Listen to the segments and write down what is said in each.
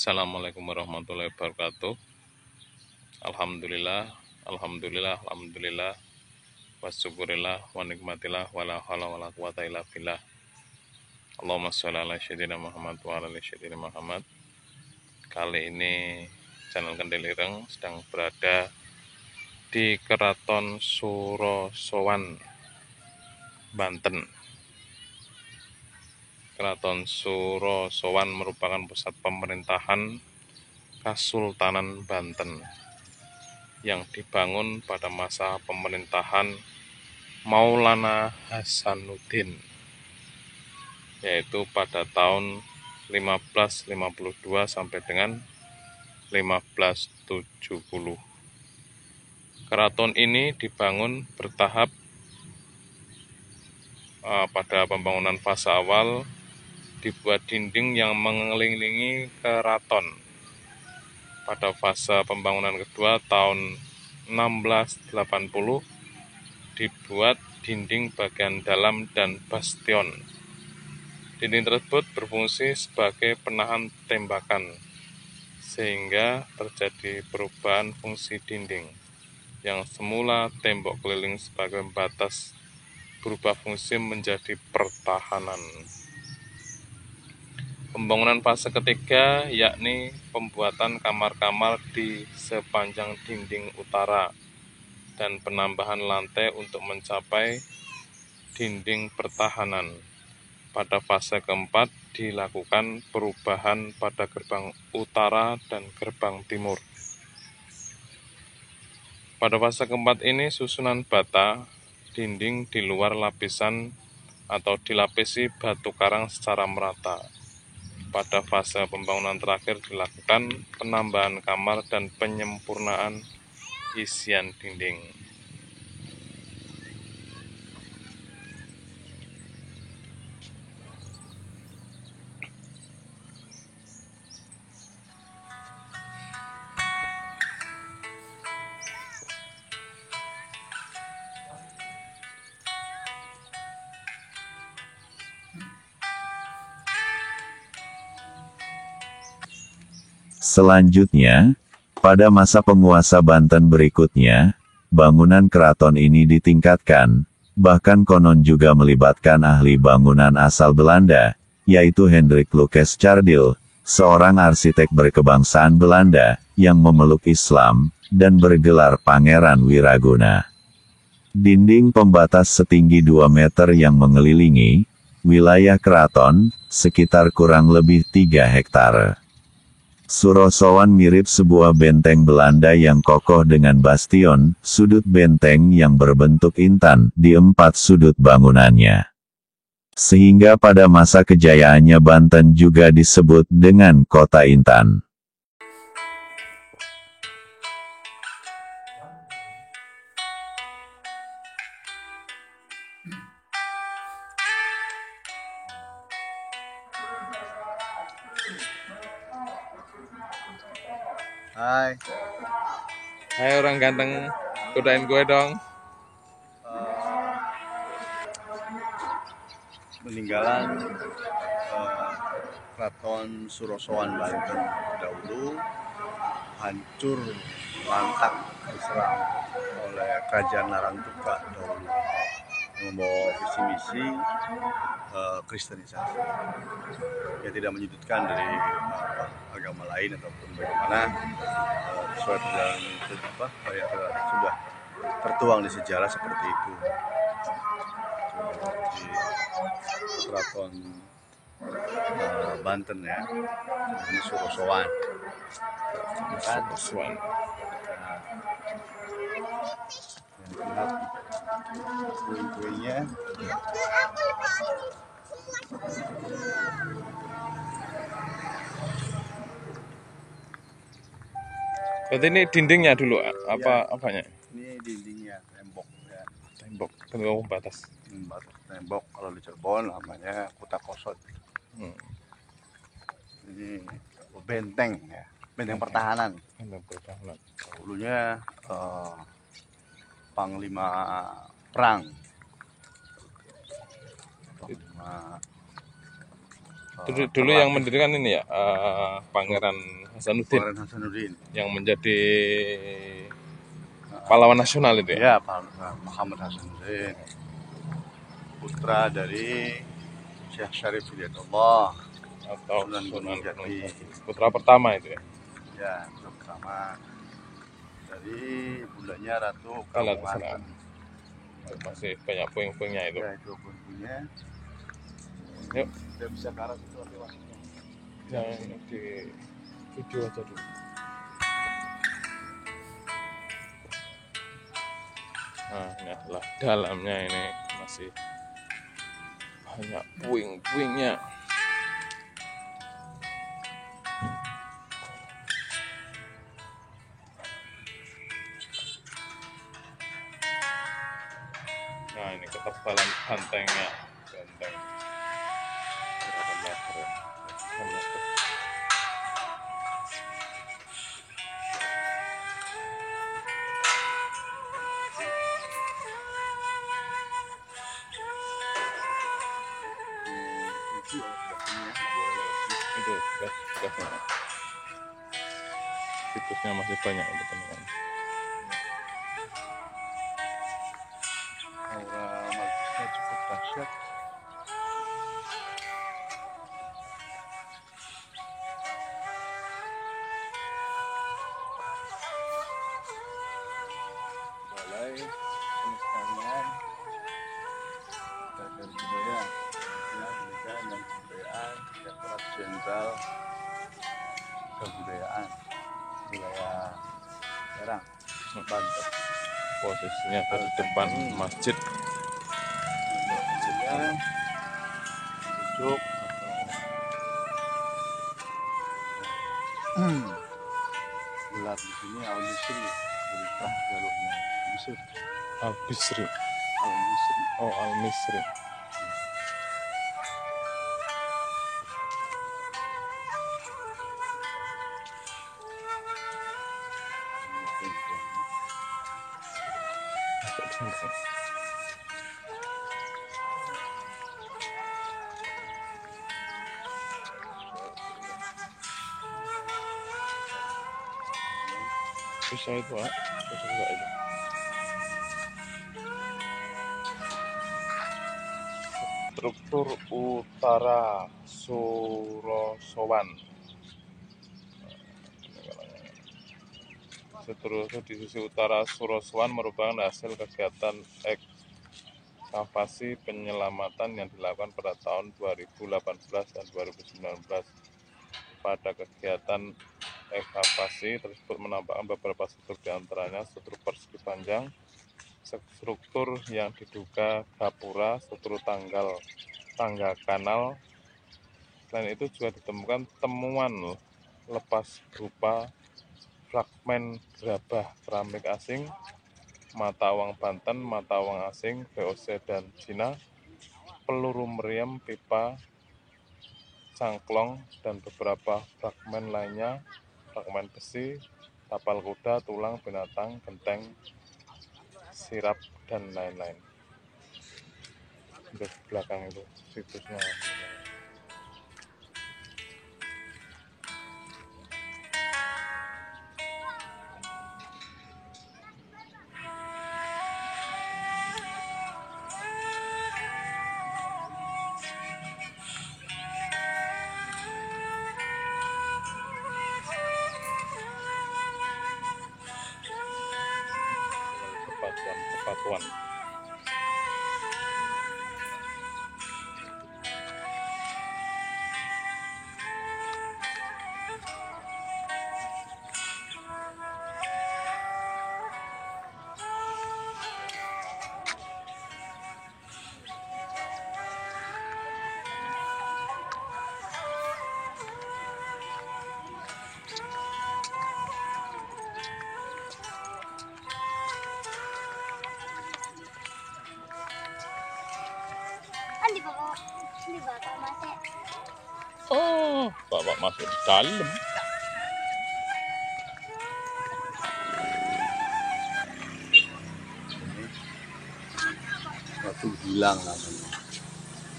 Assalamualaikum warahmatullahi wabarakatuh. Alhamdulillah, alhamdulillah, alhamdulillah. Wasyukurillah, wa nikmatillah, wala haula wala quwata illa billah. Allahumma sholli ala sayyidina Muhammad wa ala ali sayyidina Muhammad. Kali ini channel Kendel Ireng sedang berada di Keraton Surosowan, Banten. Keraton Surosowan merupakan pusat pemerintahan Kasultanan Banten yang dibangun pada masa pemerintahan Maulana Hasanuddin, yaitu pada tahun 1552 sampai dengan 1570. Keraton ini dibangun bertahap. Pada pembangunan fase awal dibuat dinding yang mengelilingi keraton. Pada fase pembangunan kedua tahun 1680 dibuat dinding bagian dalam dan bastion. Dinding tersebut berfungsi sebagai penahan tembakan, sehingga terjadi perubahan fungsi dinding. Yang semula tembok keliling sebagai pembatas berubah fungsi menjadi pertahanan. Pembangunan fase ketiga yakni pembuatan kamar-kamar di sepanjang dinding utara dan penambahan lantai untuk mencapai dinding pertahanan. Pada fase keempat dilakukan perubahan pada gerbang utara dan gerbang timur. Pada fase keempat ini susunan bata dinding di luar lapisan atau dilapisi batu karang secara merata. Pada fase pembangunan terakhir dilakukan penambahan kamar dan penyempurnaan isian dinding. Selanjutnya, pada masa penguasa Banten berikutnya, bangunan keraton ini ditingkatkan, bahkan konon juga melibatkan ahli bangunan asal Belanda, yaitu Hendrik Lucas Chardil, seorang arsitek berkebangsaan Belanda, yang memeluk Islam, dan bergelar Pangeran Wiraguna. Dinding pembatas setinggi 2 meter yang mengelilingi wilayah keraton, sekitar kurang lebih 3 hektare. Surosowan mirip sebuah benteng Belanda yang kokoh dengan bastion, sudut benteng yang berbentuk intan di 4 sudut bangunannya. Sehingga pada masa kejayaannya Banten juga disebut dengan Kota Intan. Hai. Hai orang ganteng, kudain gue dong. Peninggalan Keraton Surosowan Banten dahulu hancur lantak diserang oleh Kerajaan Narantuka dahulu yang membawa visi misi kristenisasi. Ya tidak menyudutkan dari agama lain ataupun bagaimana sesuai dengan yang sudah tertuang di sejarah seperti itu. Di Keraton Banten ya, ini Surosowan. Surosowan. Lihat puing-puingnya. Berarti ini dindingnya dulu, apanya? Ini dindingnya, tembok ya. Tembok pembatas. Tembok kalau di Cirebon namanya Kuta Kosot. Ini benteng ya, benteng pertahanan. Benteng pertahanan. Dulunya Panglima Perang. Panglima Dulu yang mendirikan ini ya, Pangeran Hasanuddin Pangeran Hasanuddin. yang menjadi pahlawan nasional itu ya. Ya, Pak Muhammad Hasanuddin, putra dari Syekh Syarif Hidayatullah Atau Sunan Gunung Jati. putra pertama itu ya. Ya, putra pertama dari bundanya Ratu Alat Kamungan. masih banyak puing-puingnya itu. Ya, itu punya. Yuk, Kita bisa ke arah situ nanti masuknya. yang di video aja dulu. Nah, ini adalah dalamnya, ini masih banyak puing-puingnya. Nah, ini ketebalan bantengnya, banteng berapa meter ya? 6 meter. Itu bekasnya. Situsnya masih banyak untuk teman-teman. Aura magusnya cukup dahsyat. Balai Pelestarian dan Budaya, Pendidikan dan Kebudayaan, Direktorat Jenderal Kebudayaan Wilayah Serang, Banten. Posisinya dari depan masjid. Maksudnya duduk atau gelar di sini Al-Misri, berita jalurnya Misri. Al-Bisri. Al-Misri. Oh, Al-Misri. Susah itu, Pak. Susah juga itu. Struktur utara Surosowan. Struktur di sisi utara Surosowan merupakan hasil kegiatan ekskavasi penyelamatan yang dilakukan pada tahun 2018 dan 2019. Pada kegiatan ekskavasi tersebut menampakkan beberapa struktur, diantaranya struktur persegi panjang, struktur yang diduga gapura, struktur tangga kanal. Selain itu juga ditemukan temuan lepas berupa fragmen gerabah keramik asing, mata uang Banten, mata uang asing, VOC dan Cina, peluru meriam, pipa, cangklong, dan beberapa fragmen lainnya, fragmen besi, tapal kuda, tulang binatang, genteng, sirap, dan lain-lain. Di belakang itu situsnya. Kepatuan. Di bakal masuk. Oh, bapak masuk di dalam. Batu Gilang namanya.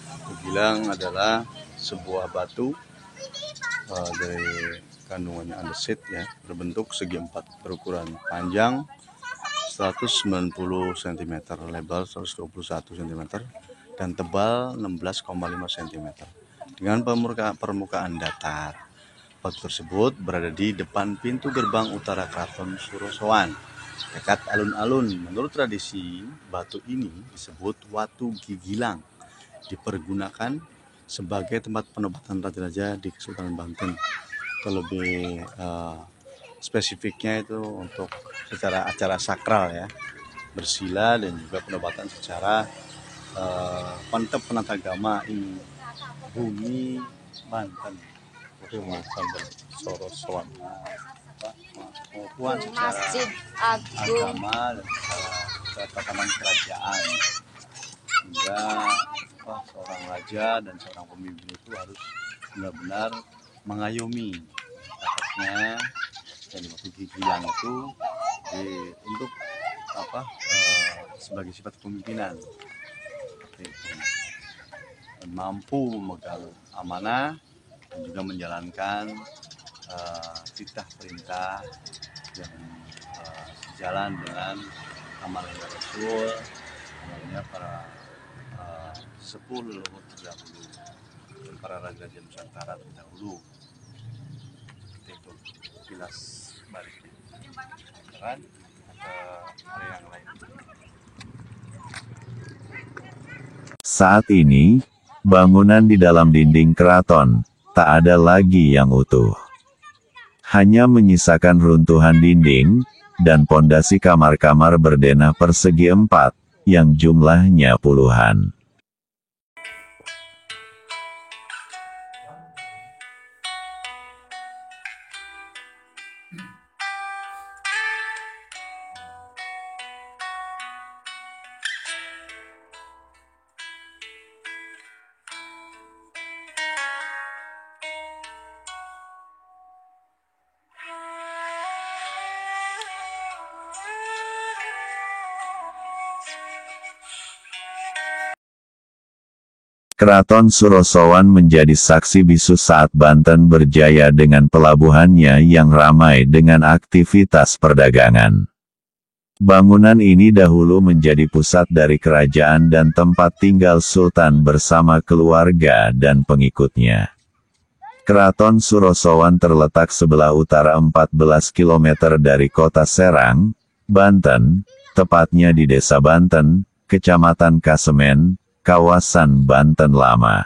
Batu Gilang adalah sebuah batu dari kandungannya andesit ya, berbentuk segi empat, berukuran panjang 190 cm, lebar 121 cm, dan tebal 16,5 cm dengan permukaan datar. Batu tersebut berada di depan pintu gerbang utara Keraton Surosowan, dekat alun-alun. Menurut tradisi, batu ini disebut Watu Gigilang, dipergunakan sebagai tempat penobatan raja-raja di Kesultanan Banten. Lebih spesifiknya itu untuk secara acara sakral ya, bersila dan juga penobatan secara mantap penatagama ini bumi Banten, Surosowan. pengukuhan secara Masjid Agung agama dan secara tatanan kerajaan, hingga seorang raja dan seorang pemimpin itu harus benar-benar mengayomi rakyatnya, dan waktu Gigilang itu untuk sebagai sifat kepemimpinan, dan mampu memegang amanah dan juga menjalankan titah perintah yang sejalan dengan amalnya Rasul, amalnya para sepuh leluhur terdahulu dan para raja-raja Nusantara terdahulu. Itu kilas balik kan ke area yang lain. Saat ini, bangunan di dalam dinding keraton tak ada lagi yang utuh. Hanya menyisakan runtuhan dinding dan pondasi kamar-kamar berdenah persegi 4 yang jumlahnya puluhan. Keraton Surosowan menjadi saksi bisu saat Banten berjaya dengan pelabuhannya yang ramai dengan aktivitas perdagangan. Bangunan ini dahulu menjadi pusat dari kerajaan dan tempat tinggal Sultan bersama keluarga dan pengikutnya. Keraton Surosowan terletak sebelah utara 14 km dari kota Serang, Banten, tepatnya di Desa Banten, Kecamatan Kasemen, kawasan Banten Lama.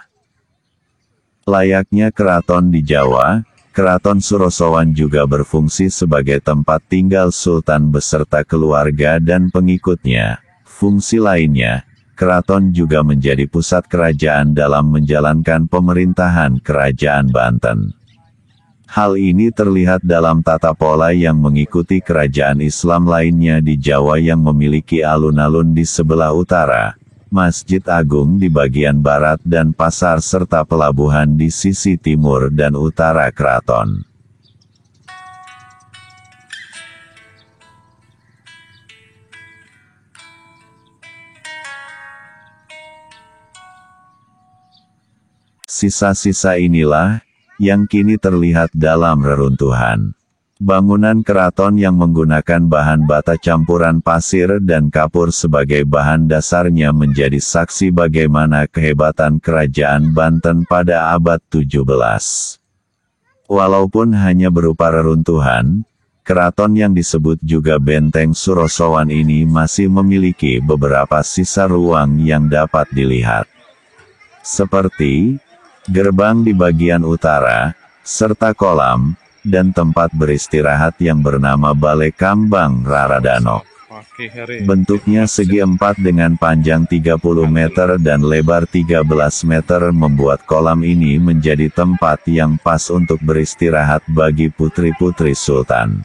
Layaknya keraton di Jawa, Keraton Surosowan juga berfungsi sebagai tempat tinggal Sultan beserta keluarga dan pengikutnya. Fungsi lainnya, keraton juga menjadi pusat kerajaan dalam menjalankan pemerintahan Kerajaan Banten. Hal ini terlihat dalam tata pola yang mengikuti kerajaan Islam lainnya di Jawa yang memiliki alun-alun di sebelah utara, Masjid Agung di bagian barat dan pasar serta pelabuhan di sisi timur dan utara keraton. Sisa-sisa inilah yang kini terlihat dalam reruntuhan. Bangunan keraton yang menggunakan bahan bata campuran pasir dan kapur sebagai bahan dasarnya menjadi saksi bagaimana kehebatan Kerajaan Banten pada abad 17. Walaupun hanya berupa reruntuhan, keraton yang disebut juga Benteng Surosowan ini masih memiliki beberapa sisa ruang yang dapat dilihat. Seperti gerbang di bagian utara, serta kolam dan tempat beristirahat yang bernama Balai Kambang Raradano. Bentuknya segi 4 dengan panjang 30 meter dan lebar 13 meter membuat kolam ini menjadi tempat yang pas untuk beristirahat bagi putri-putri Sultan.